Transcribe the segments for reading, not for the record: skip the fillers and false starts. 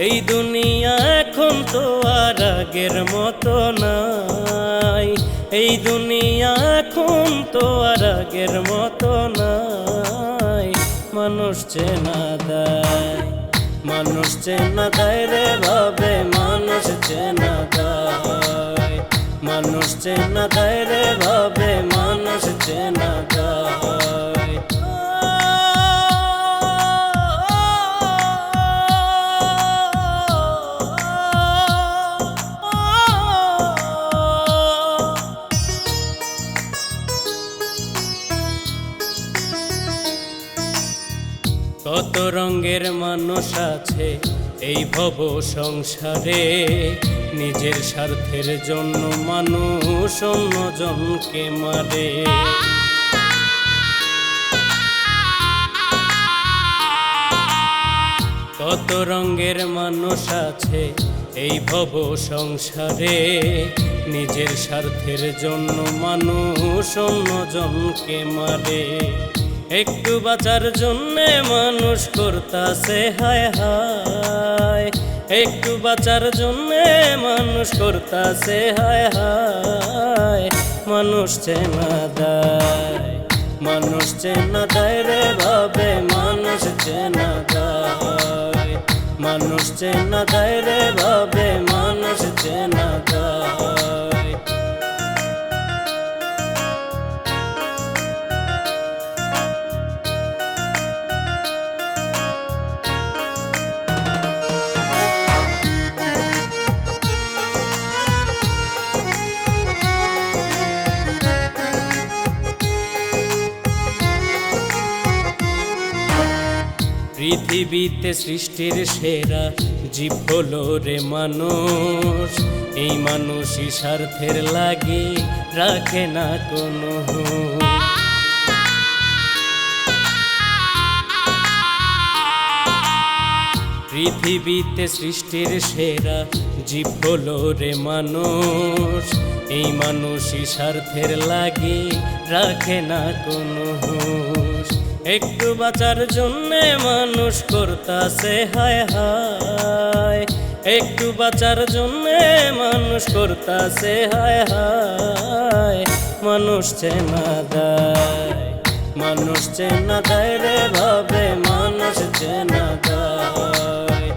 এই দুনিয়া এখন তো আর আগের মতো নাই। এই দুনিয়া এখন তো আর আগের মতো নাই। মানুষ চেনা দেয়, মানুষ চেনা দেয় রে ভাবে, মানুষ চেনা দেয়, মানুষ চেনা দেয় রে ভাবে, মানুষ চেনা দেয়। কত রঙের মানুষ আছে এই ভব সংসারে, নিজের স্বার্থের জন্য মানুষ অন্যজনকে মারে। কত রঙের মানুষ আছে এই ভব সংসারে, নিজের স্বার্থের জন্য মানুষ অন্যজনকে মারে। একটু বাঁচার জন্যে মানুষ করতাছে হায় হায়, একটু বাঁচার জন্যে মানুষ করতাছে হায় হায়। মানুষ চেনা দেয়, মানুষ চেনা দেয় রে ভাবে, মানুষ চেনা দেয়, মানুষ চেনা দেয় রে ভাবে, মানুষ চেনা দেয়। পৃথিবীতে সৃষ্টির সেরা জীব হলো রে মানুষ, এই মানুষই স্বার্থের লাগি রাখে না কোনো হুঁশ। পৃথিবীতে সৃষ্টির সেরা জীব হলো রে মানুষ, এই মানুষই স্বার্থের লাগি রাখে না কোনো হুঁশ। একটু বাঁচার জন্যে মানুষ করতাছে হায় হায়, একটু বাঁচার জন্যে মানুষ করতাছে হায় হায়। মানুষ চেনা দেয়, মানুষ চেনা দেয় রে ভাবে, মানুষ চেনা দেয়,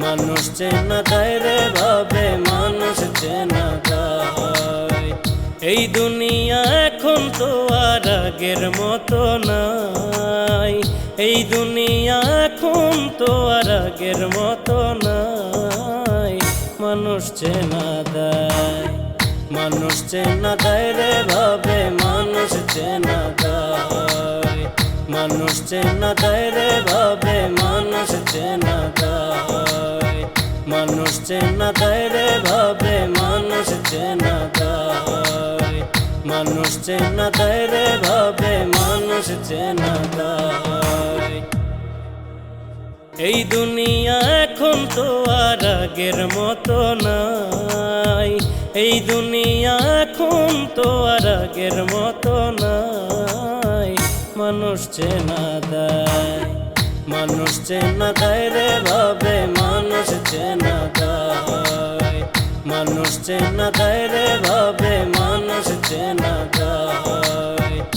মানুষ চেনা দেয় রে ভাবে, মানুষ চেনা দেয়। এই দুনিয়া এখন তো আর আগের মতো নাই। এই দুনিয়া এখন তো আর আগের মতো নাই। মানুষ চেনা দেয়, মানুষ চেনা দেয় রে ভাবে, মানুষ চেনা দেয়, মানুষ চেনা দেয় রে ভাবে, মানুষ চেনা দেয়, মানুষ চেনা দেয় রে ভাবে, মানুষ চেনা দেয়, মানুষ চেনা দেয় রে ভাবে, মানুষ চেনা দেয়। এই দুনিয়া এখন তো আর আগের মতো নাই। এই দুনিয়া এখন তো আর আগের মতো নাই। মানুষ চেনা দেয়, মানুষ চেনা দেয় রে ভাবে, মানুষ চেনা দেয়, মানুষ চেনা দেয় রে ভাবে, মানুষ চেনা দেয়।